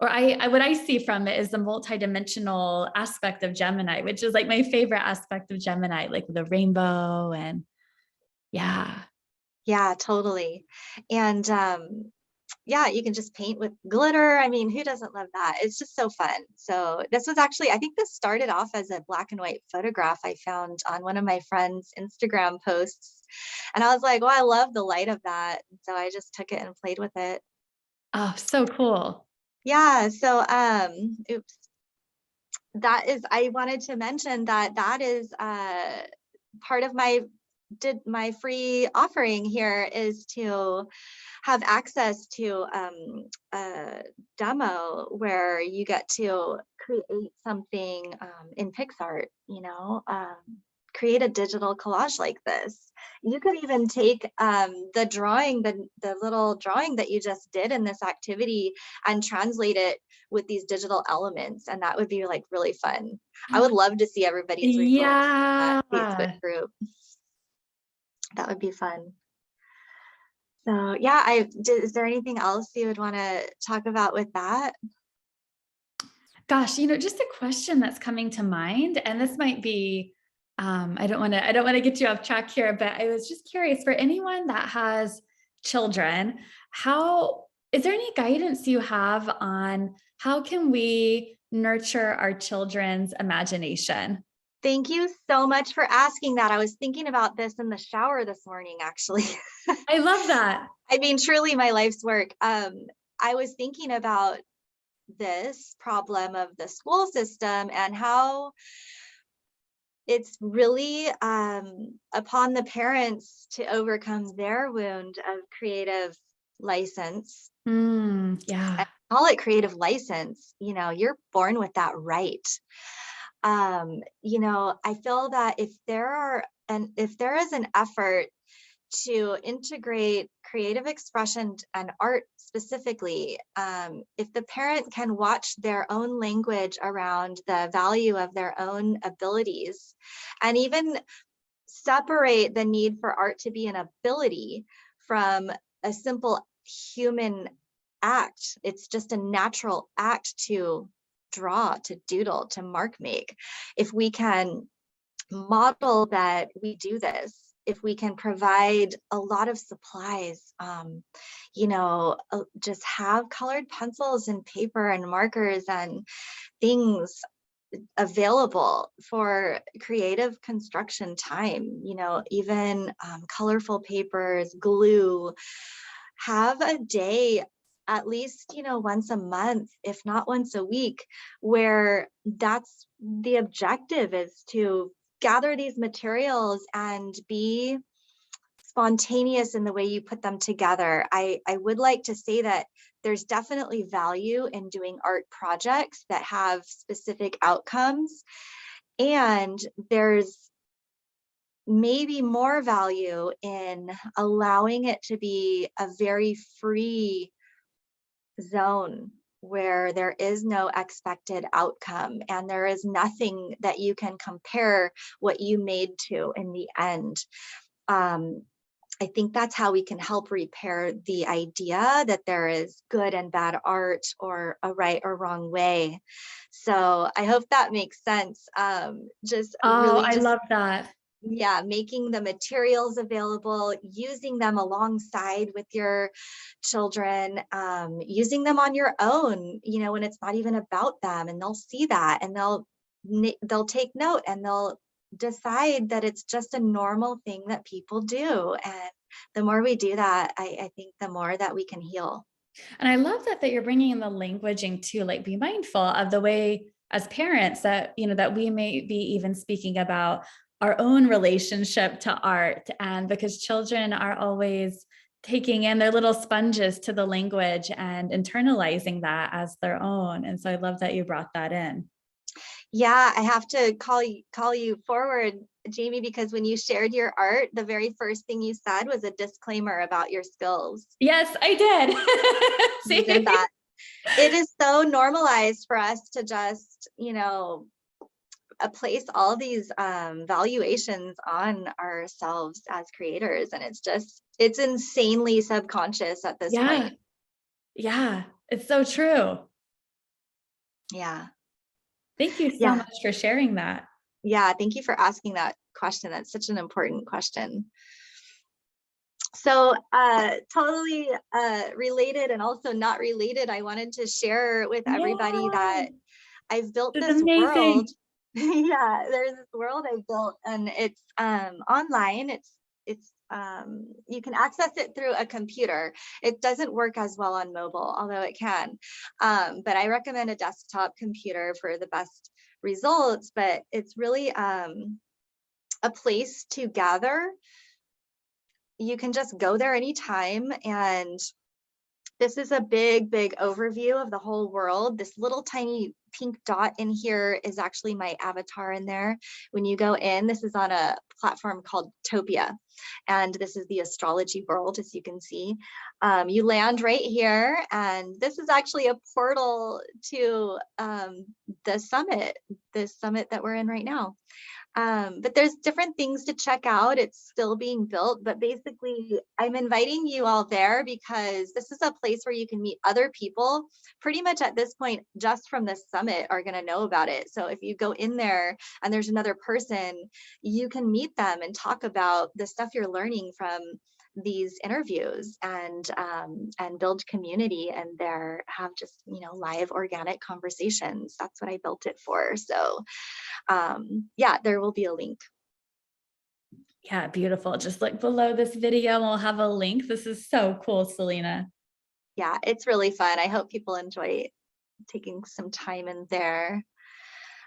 Or what I see from it is the multidimensional aspect of Gemini, which is like my favorite aspect of Gemini, like the rainbow and yeah. Yeah, totally. And yeah, you can just paint with glitter. I mean, who doesn't love that? It's just so fun. So this was actually, I think this started off as a black and white photograph I found on one of my friend's Instagram posts. And I was like, well, I love the light of that. So I just took it and played with it. Oh, so cool. Yeah, so oops. That is, I wanted to mention that that is part of my free offering here is to have access to a demo where you get to create something in PixArt, you know, create a digital collage like this. You could even take the drawing, the little drawing that you just did in this activity and translate it with these digital elements. And that would be like really fun. I would love to see everybody's results in that Yeah. Facebook group. That would be fun. So yeah, is there anything else you would want to talk about with that? Gosh, just a question that's coming to mind, and this might be, I don't want to get you off track here, but I was just curious for anyone that has children, how is there any guidance you have on how can we nurture our children's imagination? Thank you so much for asking that. I was thinking about this in the shower this morning, actually. I love that. I mean, truly my life's work. I was thinking about this problem of the school system and how it's really upon the parents to overcome their wound of creative license. Yeah. I call it creative license. You're born with that right. I feel that if there is an effort to integrate creative expression and art specifically, if the parent can watch their own language around the value of their own abilities, and even separate the need for art to be an ability from a simple human act. It's just a natural act to draw, to doodle, to mark make. If we can model that we do this, if we can provide a lot of supplies, just have colored pencils and paper and markers and things available for creative construction time, even colorful papers, glue. Have a day at least, once a month, if not once a week, where that's the objective, is to gather these materials and be spontaneous in the way you put them together. I would like to say that there's definitely value in doing art projects that have specific outcomes, and there's maybe more value in allowing it to be a very free zone where there is no expected outcome and there is nothing that you can compare what you made to in the end. I think that's how we can help repair the idea that there is good and bad art or a right or wrong way. So I hope that makes sense. Just Oh, really I just love that. yeah, making the materials available, using them alongside with your children, using them on your own, when it's not even about them, and they'll see that and they'll take note and they'll decide that it's just a normal thing that people do. And the more we do that, I think the more that we can heal. And I love that you're bringing in the languaging too, like be mindful of the way as parents that, that we may be even speaking about our own relationship to art. And because children are always taking in their little sponges to the language and internalizing that as their own. And so I love that you brought that in. Yeah, I have to call you forward, Jamie, because when you shared your art, the very first thing you said was a disclaimer about your skills. Yes, I did. You did See? that. It is so normalized for us to just, place all these valuations on ourselves as creators. And it's insanely subconscious at this Yeah. point. Yeah. It's so true. Yeah. Thank you so Yeah. much for sharing that. Yeah. Thank you for asking that question. That's such an important question. So totally related and also not related, I wanted to share with everybody that Yeah, I've built it's this world. amazing. Yeah, there's this world I've built, and it's online. It's you can access it through a computer. It doesn't work as well on mobile, although it can. But I recommend a desktop computer for the best results. But it's really a place to gather. You can just go there anytime, and this is a big, big overview of the whole world. This little tiny pink dot in here is actually my avatar in there. When you go in, this is on a platform called Topia, and this is the astrology world, as you can see. You land right here, and this is actually a portal to the summit that we're in right now. But there's different things to check out. It's still being built, but basically I'm inviting you all there because this is a place where you can meet other people. Pretty much at this point, just from the summit are going to know about it. So if you go in there and there's another person, you can meet them and talk about the stuff you're learning from these interviews, and build community and there have just, live organic conversations. That's what I built it for. So yeah, there will be a link. Yeah, beautiful. Just look below this video and we'll have a link. This is so cool, Selena. Yeah, it's really fun. I hope people enjoy taking some time in there.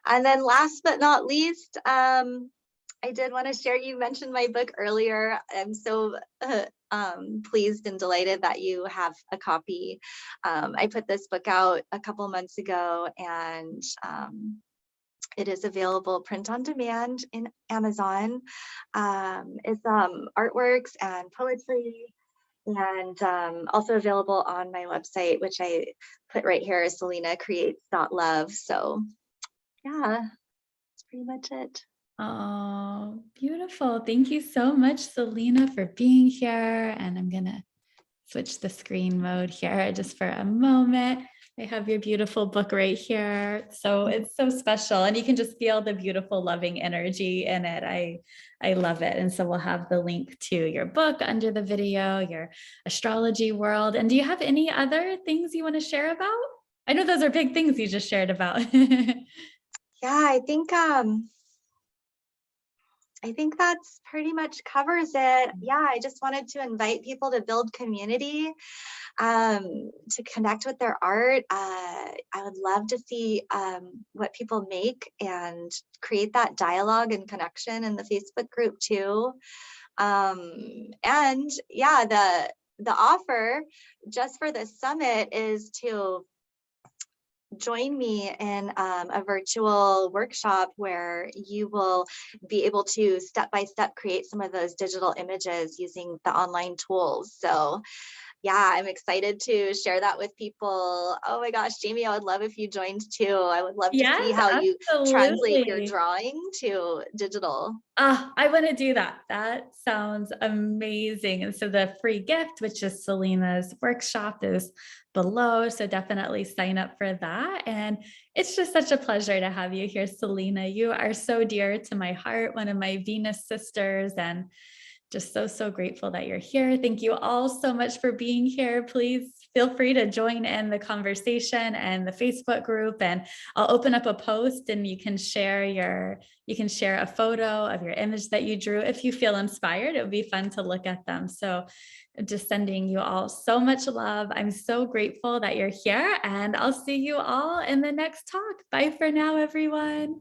And then last but not least, I did want to share, you mentioned my book earlier. I'm so pleased and delighted that you have a copy. I put this book out a couple months ago, and it is available print on demand in Amazon. It's artworks and poetry, and also available on my website, which I put right here is selenacreates.love. So yeah, that's pretty much it. Oh, beautiful. Thank you so much, Selena, for being here. And I'm going to switch the screen mode here just for a moment. I have your beautiful book right here. So it's so special, and you can just feel the beautiful, loving energy in it. I love it. And so we'll have the link to your book under the video, your astrology world. And do you have any other things you want to share about? I know those are big things you just shared about. Yeah, I think that's pretty much covers it. Yeah, I just wanted to invite people to build community, to connect with their art. I would love to see what people make and create that dialogue and connection in the Facebook group too. And yeah, the offer just for this summit is to join me in a virtual workshop where you will be able to step by step create some of those digital images using the online tools. So yeah, I'm excited to share that with people. Oh my gosh, Jamie, I would love if you joined too. I would love to see Yes, how you translate your absolutely. drawing to digital. I want to do that. That sounds amazing. And so the free gift, which is Selena's workshop, is below. So definitely sign up for that. And it's just such a pleasure to have you here, Selena. You are so dear to my heart, one of my Venus sisters, and just so grateful that you're here. Thank you all so much for being here. Please feel free to join in the conversation and the Facebook group, and I'll open up a post and you can share a photo of your image that you drew. If you feel inspired, it would be fun to look at them. So just sending you all so much love. I'm so grateful that you're here, and I'll see you all in the next talk. Bye for now, everyone.